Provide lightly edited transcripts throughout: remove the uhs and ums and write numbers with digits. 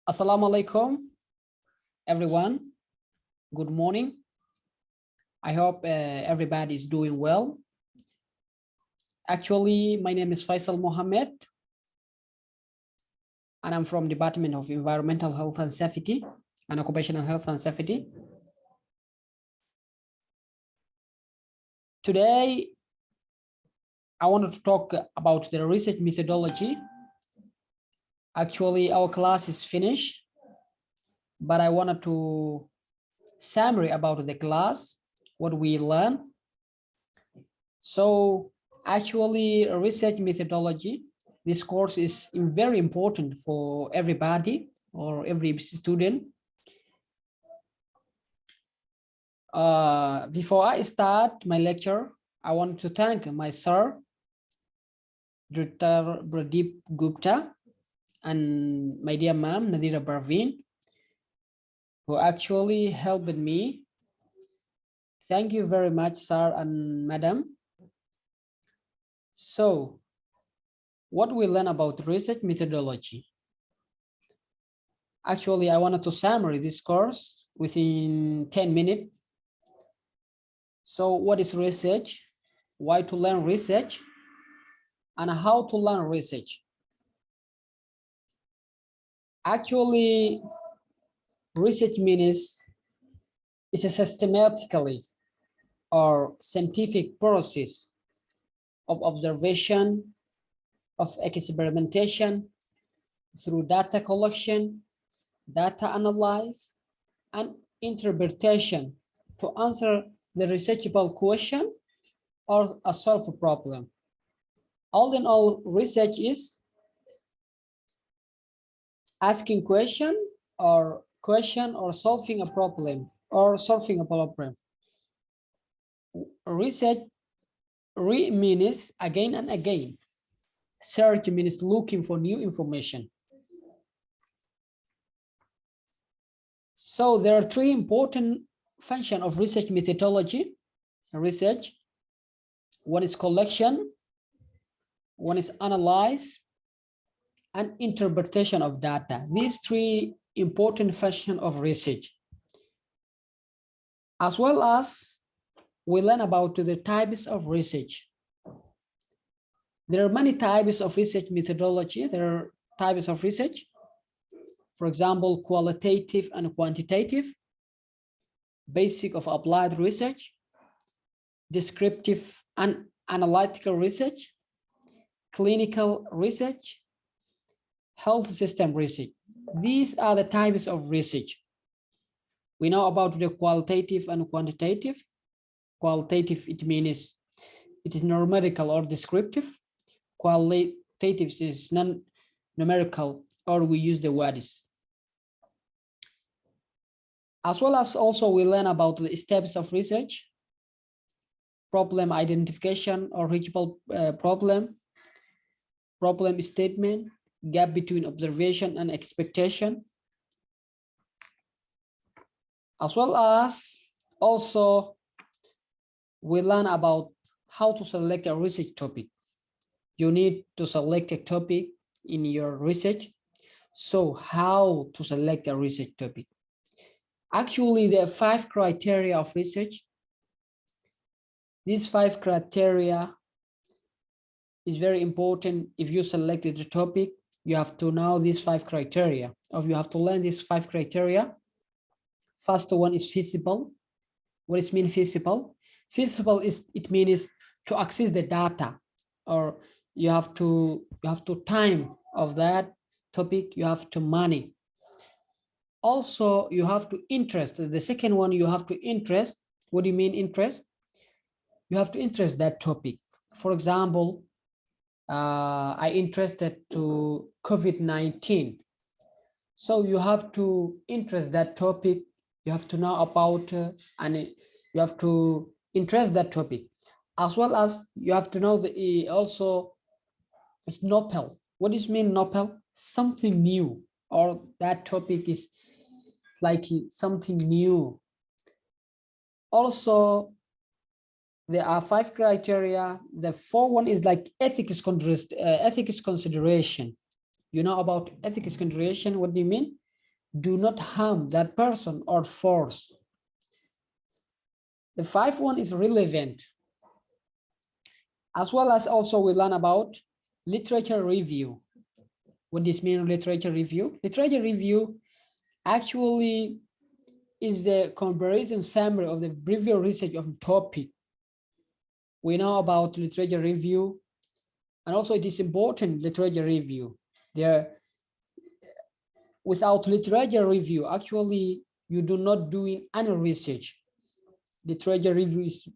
Assalamu alaikum, everyone. Good morning. I hope everybody is doing well. Actually, my name is Faisal Mohammed, and I'm from Department of Environmental Health and Safety and Occupational Health and Safety. Today, I wanted to talk about the research methodology. Actually, our class is finished, but I wanted to summary about the class, what we learned. So actually, research methodology, this course is very important for everybody or every student. Before I start my lecture, I want to thank my sir, Dr. Pradeep Gupta, and my dear ma'am, Nadira Barveen, who actually helped me. Thank you very much, sir and madam. So, what we learn about research methodology? Actually, I wanted to summarize this course within 10 minutes. So, what is research? Why to learn research? And how to learn research? Actually, research means it's a systematically or scientific process of observation, of experimentation through data collection, data analysis, and interpretation to answer the researchable question or solve a problem. All in all, research is asking question or solving a problem or solving a problem. Research means again and again. Search means looking for new information. So there are three important functions of research methodology. Research, one is collection, one is analyze, and interpretation of data. These three important functions of research. As well as we learn about the types of research. There are many types of research methodology. There are types of research. For example, qualitative and quantitative, basic of applied research, descriptive and analytical research, clinical research, health system research. These are the types of research. We know about the qualitative and quantitative. Qualitative, it means it is numerical or descriptive. Qualitative is non-numerical, or we use the words. As well as also we learn about the steps of research, problem identification or reachable problem statement, gap between observation and expectation. As well as also we learn about how to select a research topic. You need to select a topic in your research. So how to select a research topic? Actually, there are 5 criteria of research. These 5 criteria is very important. If you selected the topic, you have to know these 5 criteria, or you have to learn these 5 criteria. First one is feasible. What does it mean feasible? Feasible is, it means to access the data, or you have to time of that topic, you have to money. Also, you have to interest. The second one, you have to interest. What do you mean interest? You have to interest that topic. For example, I interested to COVID-19. So you have to interest that topic. You have to know about and you have to interest that topic. As well as you have to know the also it's novel. What does it mean novel? Something new, or that topic is like something new. Also, there are 5 criteria. The 4th one is like ethics consideration. You know about ethics consideration? What do you mean? Do not harm that person or force. The 5th one is relevant. As well as also we learn about literature review. What does mean literature review? Literature review actually is the comparison summary of the previous research of the topic. We know about literature review, and also it is important literature review. Without literature review, actually you do not doing any research. Literature review is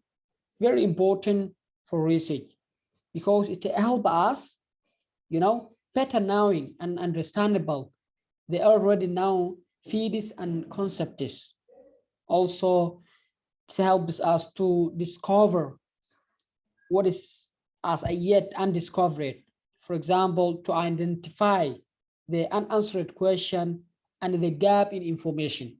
very important for research because it helps us, better knowing and understandable the already known theories and concepts. Also, it helps us to discover what is as yet undiscovered. For example, to identify the unanswered question and the gap in information.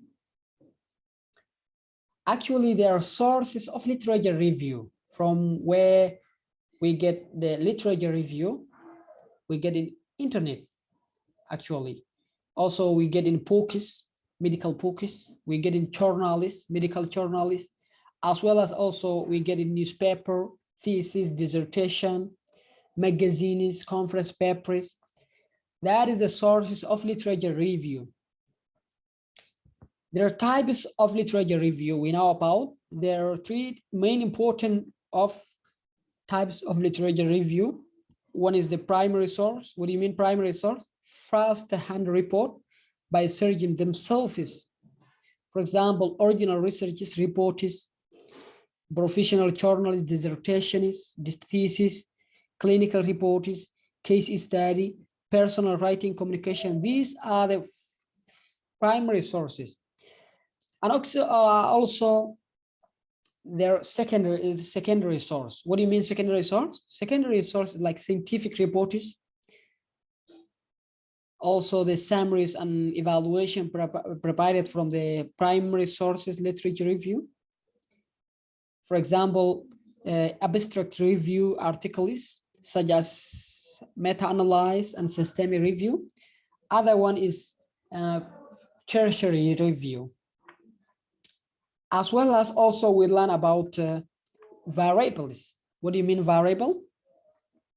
Actually, there are sources of literature review from where we get the literature review. We get in internet, actually. Also, we get in books, medical books. We get in journalists, medical journalists, as well as also we get in newspaper, thesis, dissertation, magazines, conference papers. That is the sources of literature review. There are types of literature review we know about. There are 3 main important types of literature review. One is the primary source. What do you mean primary source? First-hand report by surgeons themselves. For example, original researchers, reports, professional journalists, dissertations, thesis, clinical reports, case study, personal writing, communication. These are the primary sources. And also their secondary source. What do you mean secondary source? Secondary source is like scientific reports, also the summaries and evaluation provided from the primary sources literature review. For example, abstract review articles such as meta-analysis and systemic review. Other one is tertiary review. As well as also we learn about variables. What do you mean variable?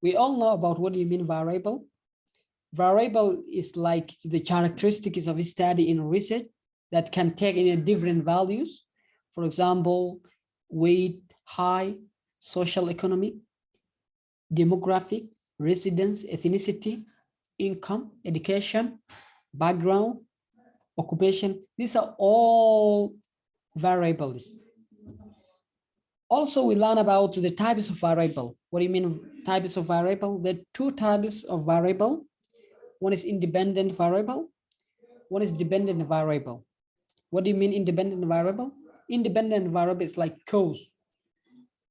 We all know about what do you mean variable. Variable is like the characteristics of a study in research that can take in different values. For example, weight, height, social economic, demographic, residence, ethnicity, income, education, background, occupation. These are all variables. Also, we learn about the types of variable. What do you mean types of variable? There are 2 types of variable. One is independent variable. One is dependent variable. What do you mean independent variable? Independent variable is like cause,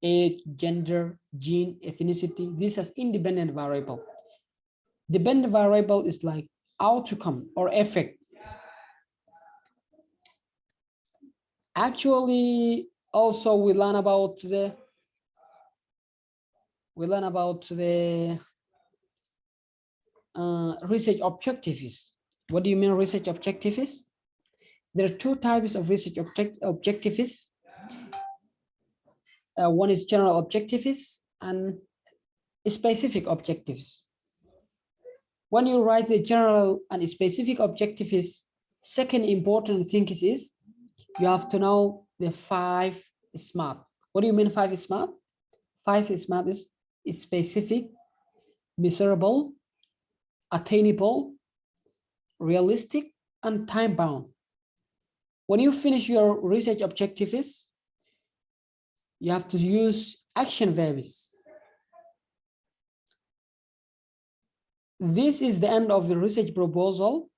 age, gender, gene, ethnicity. These are independent variable. Dependent variable is like outcome or effect. Actually, also we learn about the research objectives. What do you mean research objectives? There are 2 types of research objectives. One is general objectives and specific objectives. When you write the general and specific objectives, second important thing is you have to know the 5 SMART. What do you mean 5 SMART? 5 SMART is specific, measurable, attainable, realistic, and time-bound. When you finish your research objectives, you have to use action verbs. This is the end of the research proposal.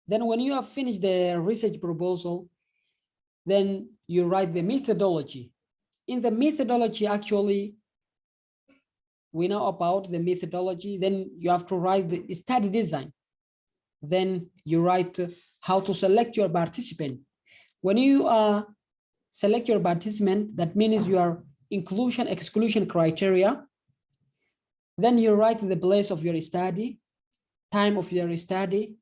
Then when you have finished the research proposal, then you write the methodology. In the methodology, actually, we know about the methodology. Then you have to write the study design. Then you write how to select your participant. When you select your participant, that means your inclusion, exclusion criteria. Then you write the place of your study, time of your study.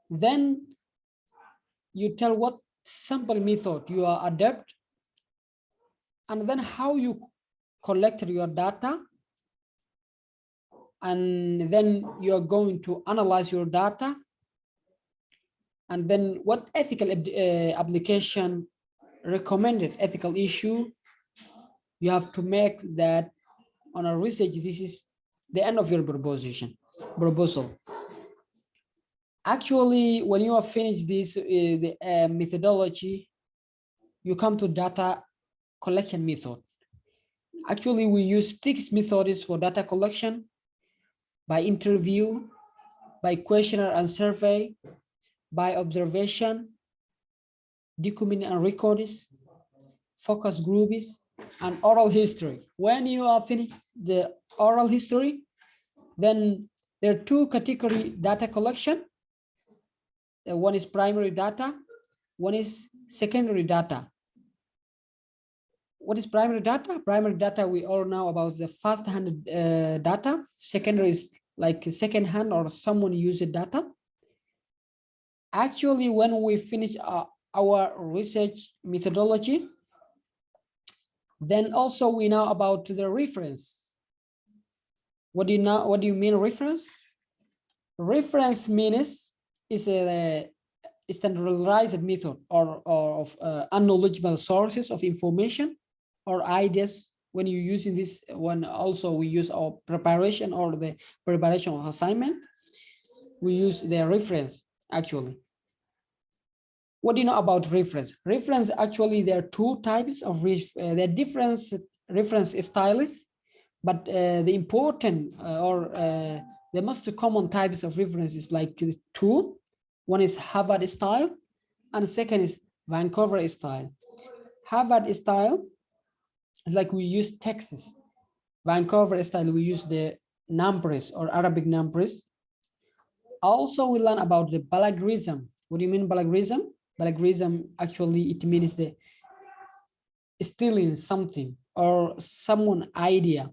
Then you tell what sample method you are adopt, and then how you collect your data, and then you're going to analyze your data, and then what ethical application, recommended ethical issue you have to make that on a research. This is the end of your proposal. Actually, when you have finished this the methodology, you come to data collection method. Actually, we use 6 methods for data collection: by interview, by questionnaire and survey, by observation, document and records, focus groups, and oral history. When you are finished the oral history, then there are 2 category data collection. One is primary data, one is secondary data. What is primary data? Primary data, we all know about the first-hand data. Secondary is like second-hand or someone used data. Actually, when we finish our research methodology, then also we know about the reference. What do you know? What do you mean reference? Reference means is a standardized method or of unknowledgeable sources of information or ideas. When you're using this one, also we use our preparation or the preparation of assignment, we use the reference. Actually, what do you know about reference? Reference, actually there are 2 types of there are different reference styles, but the important the most common types of reference is like 2. One is Harvard style, and the second is Vancouver style. Harvard style is like we use texts. Vancouver style, we use the numbers or Arabic numbers. Also, we learn about the plagiarism. What do you mean plagiarism? Plagiarism, actually, it means the stealing something or someone idea.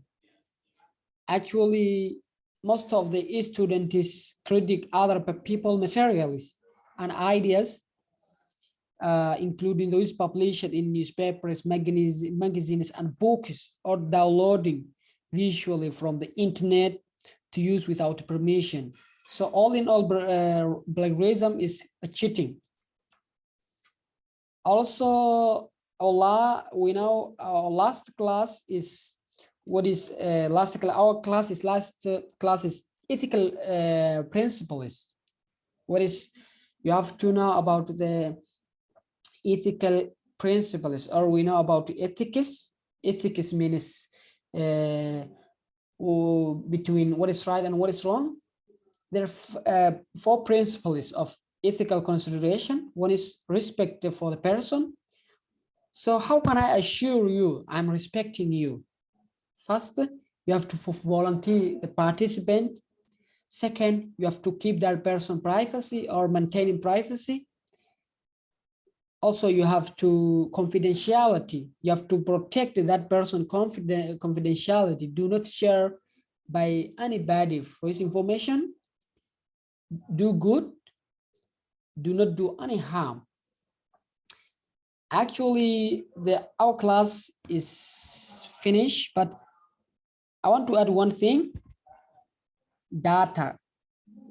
Actually, most of the students critique other people materials and ideas, including those published in newspapers, magazines, and books, or downloading visually from the internet to use without permission. So all in all, plagiarism is a cheating. Also, we know our last class is what is last class. Our class is ethical principles. What is, you have to know about the ethical principles, or we know about ethics. Ethics means between what is right and what is wrong. There are 4 principles of ethical consideration. One is respect for the person. So how can I assure you I'm respecting you? First, you have to volunteer the participant. Second, you have to keep that person privacy or maintaining privacy. Also, you have to confidentiality. You have to protect that person confidentiality. Do not share by anybody for his information. Do good. Do not do any harm. Actually, our class is finished, but I want to add one thing. Data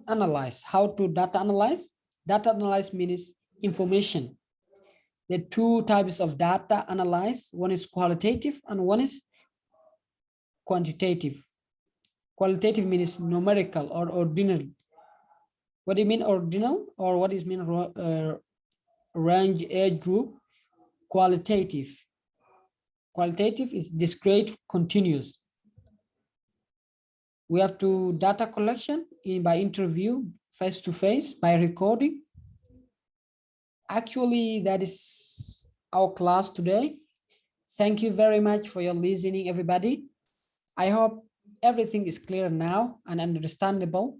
analyze. How to data analyze? Data analyze means information. There are 2 types of data analyze. One is qualitative and one is quantitative. Qualitative means numerical or ordinal. What do you mean ordinal, or what is mean range, age group? Qualitative. Qualitative is discrete, continuous. We have to data collection by interview, face to face, by recording. Actually, that is our class today. Thank you very much for your listening, everybody. I hope everything is clear now and understandable.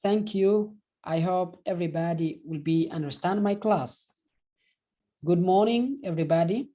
Thank you. I hope everybody will understand my class. Good morning, everybody.